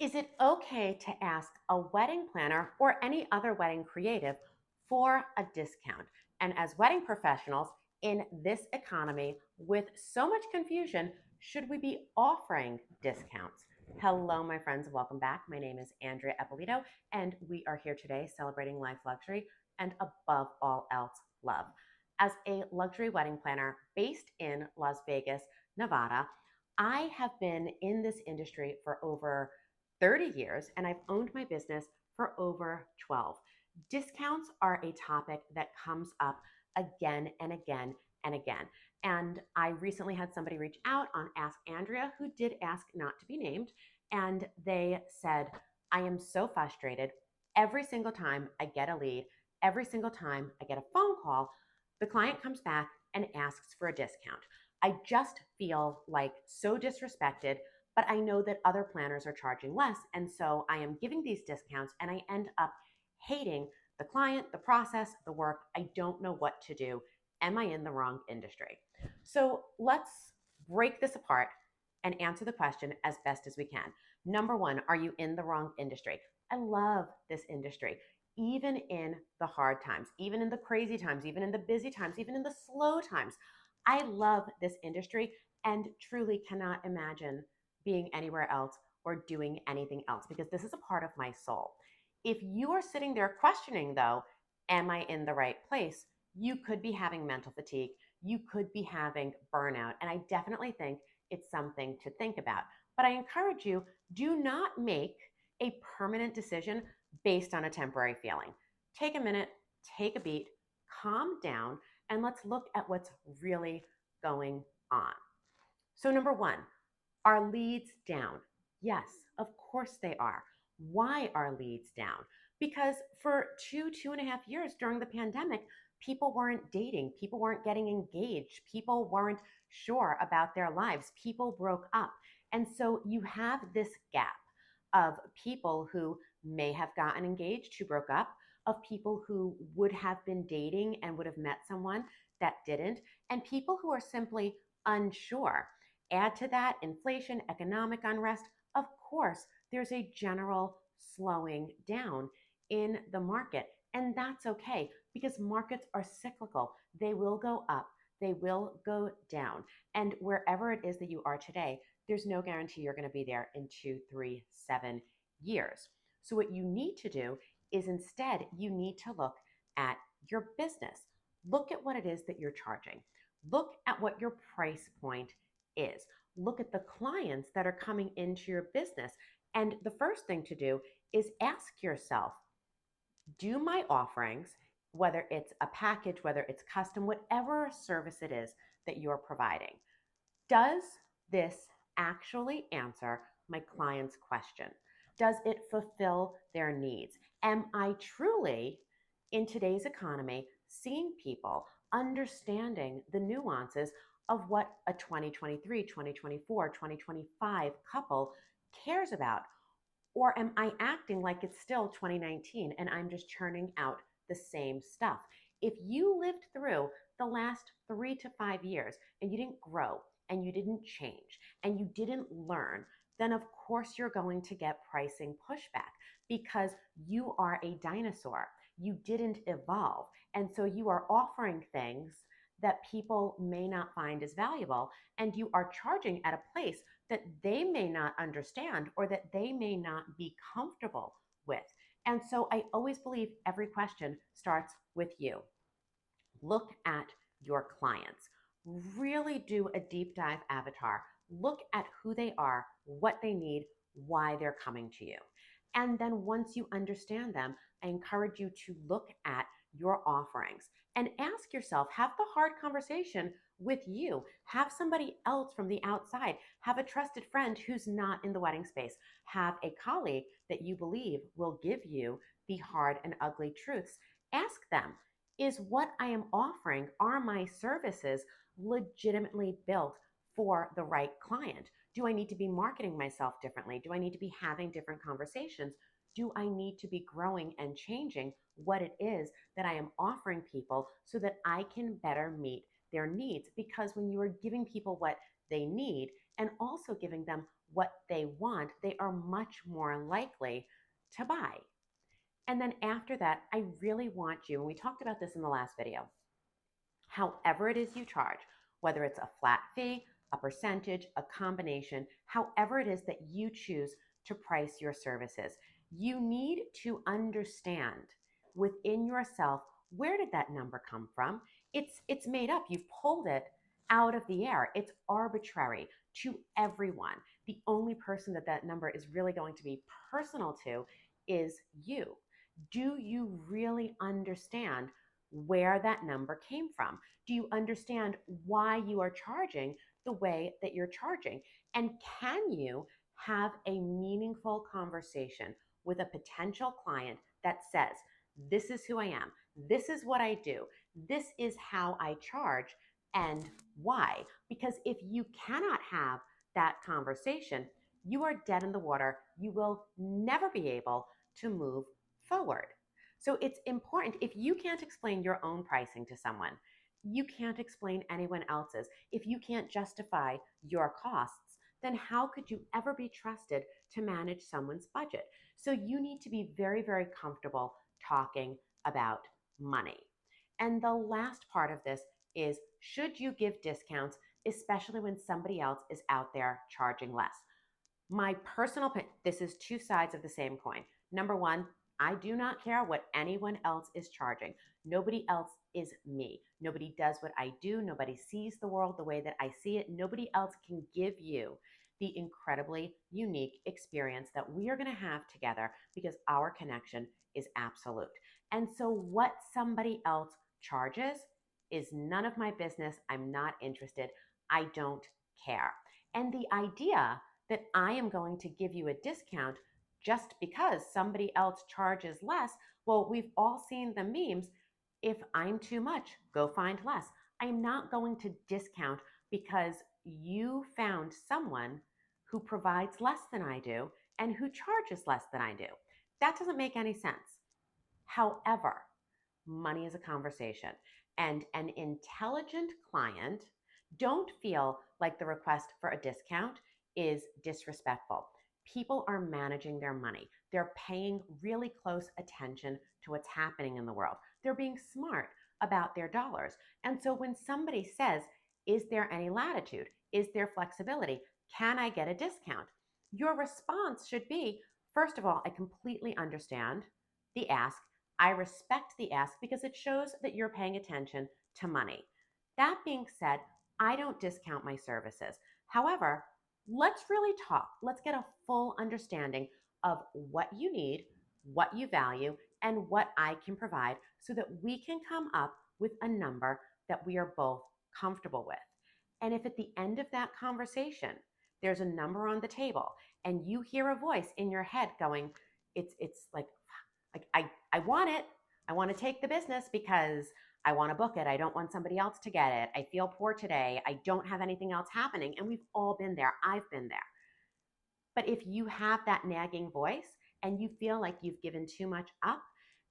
Is it okay to ask a wedding planner or any other wedding creative for a discount? And as wedding professionals in this economy with so much confusion, should we be offering discounts? Hello, my friends, and welcome back. My name is Andrea Eppolito, and we are here today celebrating life luxury and above all else, love. As a luxury wedding planner based in Las Vegas, Nevada, I have been in this industry for over 30 years, and I've owned my business for over 12. Discounts are a topic that comes up again and again and again. And I recently had somebody reach out on Ask Andrea who did ask not to be named. And they said, I am so frustrated. Every single time I get a lead, every single time I get a phone call, the client comes back and asks for a discount. I just feel like so disrespected, but I know that other planners are charging less. And so I am giving these discounts and I end up hating the client, the process, the work. I don't know what to do. Am I in the wrong industry? So let's break this apart and answer the question as best as we can. Number one, are you in the wrong industry? I love this industry. Even in the hard times, even in the crazy times, even in the busy times, even in the slow times, I love this industry and truly cannot imagine being anywhere else or doing anything else because this is a part of my soul. If you are sitting there questioning, though, am I in the right place? You could be having mental fatigue. You could be having burnout. And I definitely think it's something to think about. But I encourage you, do not make a permanent decision based on a temporary feeling. Take a minute, take a beat, calm down, and let's look at what's really going on. So, number one, are leads down? Yes, of course they are. Why are leads down? Because for 2.5 years during the pandemic, people weren't dating, people weren't getting engaged, people weren't sure about their lives, people broke up. And so you have this gap of people who may have gotten engaged who broke up, of people who would have been dating and would have met someone that didn't, and people who are simply unsure. Add to that inflation, economic unrest. Of course, there's a general slowing down in the market. And that's okay because markets are cyclical. They will go up, they will go down. And wherever it is that you are today, there's no guarantee you're going to be there in 2, 3, 7 years. So, what you need to do is instead, you need to look at your business. Look at what it is that you're charging. Look at what your price point is. Look at the clients that are coming into your business. And the first thing to do is ask yourself, do my offerings, whether it's a package, whether it's custom, whatever service it is that you're providing, does this actually answer my client's question? Does it fulfill their needs? Am I truly, in today's economy, seeing people understanding the nuances of what a 2023, 2024, 2025 couple cares about? Or am I acting like it's still 2019 and I'm just churning out the same stuff? If you lived through the last 3 to 5 years and you didn't grow and you didn't change and you didn't learn, then of course you're going to get pricing pushback because you are a dinosaur. You didn't evolve. And so you are offering things that people may not find as valuable, and you are charging at a place that they may not understand or that they may not be comfortable with. And so I always believe every question starts with you. Look at your clients. Really do a deep dive avatar. Look at who they are, what they need, why they're coming to you. And then once you understand them, I encourage you to look at your offerings and ask yourself, have the hard conversation with you. Have somebody else from the outside. Have a trusted friend who's not in the wedding space. Have a colleague that you believe will give you the hard and ugly truths. Ask them, is what I am offering, are my services legitimately built for the right client? Do I need to be marketing myself differently? Do I need to be having different conversations? Do I need to be growing and changing what it is that I am offering people so that I can better meet their needs? Because when you are giving people what they need and also giving them what they want, they are much more likely to buy. And then after that, I really want you, and we talked about this in the last video, however it is you charge, whether it's a flat fee, a percentage, a combination, however it is that you choose to price your services, you need to understand within yourself, where did that number come from? It's made up. You've pulled it out of the air. It's arbitrary to everyone. The only person that that number is really going to be personal to is you. Do you really understand where that number came from? Do you understand why you are charging the way that you're charging? And can you have a meaningful conversation with a potential client that says, this is who I am, this is what I do, this is how I charge, and why? Because if you cannot have that conversation, you are dead in the water. You will never be able to move forward. So it's important. If you can't explain your own pricing to someone, you can't explain anyone else's. If you can't justify your costs, then how could you ever be trusted to manage someone's budget? So you need to be very, very comfortable talking about money. And the last part of this is, should you give discounts, especially when somebody else is out there charging less? My personal opinion, this is two sides of the same coin. Number one, I do not care what anyone else is charging. Nobody else is me. Nobody does what I do. Nobody sees the world the way that I see it. Nobody else can give you the incredibly unique experience that we are going to have together, because our connection is absolute. And so what somebody else charges is none of my business. I'm not interested. I don't care. And the idea that I am going to give you a discount just because somebody else charges less, well, we've all seen the memes. If I'm too much, go find less. I'm not going to discount because you found someone who provides less than I do and who charges less than I do. That doesn't make any sense. However, money is a conversation, and an intelligent client, don't feel like the request for a discount is disrespectful. People are managing their money. They're paying really close attention to what's happening in the world. They're being smart about their dollars. And so when somebody says, is there any latitude? Is there flexibility? Can I get a discount? Your response should be, first of all, I completely understand the ask. I respect the ask because it shows that you're paying attention to money. That being said, I don't discount my services. However, let's really talk. Let's get a full understanding of what you need, what you value, and what I can provide so that we can come up with a number that we are both comfortable with. And if at the end of that conversation, there's a number on the table and you hear a voice in your head going, it's like I want it. I want to take the business because I want to book it. I don't want somebody else to get it. I feel poor today. I don't have anything else happening. And we've all been there. I've been there. But if you have that nagging voice and you feel like you've given too much up,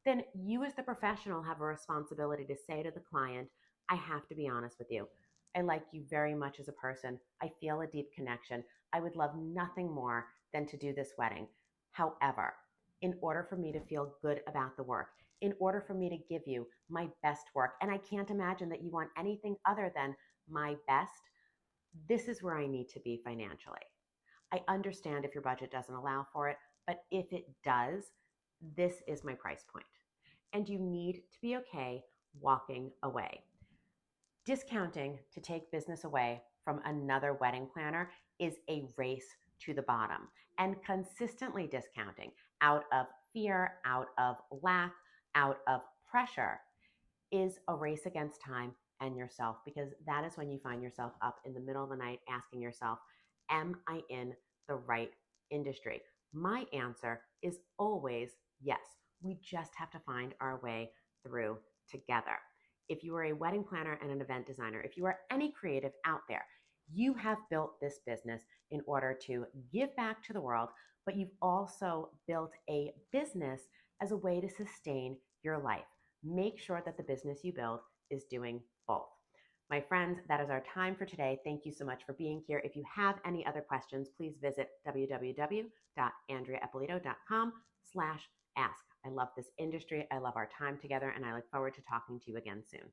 then you as the professional have a responsibility to say to the client, I have to be honest with you. I like you very much as a person. I feel a deep connection. I would love nothing more than to do this wedding. However, in order for me to feel good about the work, in order for me to give you my best work, and I can't imagine that you want anything other than my best, this is where I need to be financially. I understand if your budget doesn't allow for it, but if it does, this is my price point. And you need to be okay walking away. Discounting to take business away from another wedding planner is a race to the bottom. And consistently discounting out of fear, out of lack, out of pressure is a race against time and yourself, because that is when you find yourself up in the middle of the night asking yourself, am I in the right industry? My answer is always yes. We just have to find our way through together. If you are a wedding planner and an event designer, if you are any creative out there, you have built this business in order to give back to the world, but you've also built a business as a way to sustain your life. Make sure that the business you build is doing both. My friends, that is our time for today. Thank you so much for being here. If you have any other questions, please visit www.andreaeppolito.com/ask. I love this industry. I love our time together, and I look forward to talking to you again soon.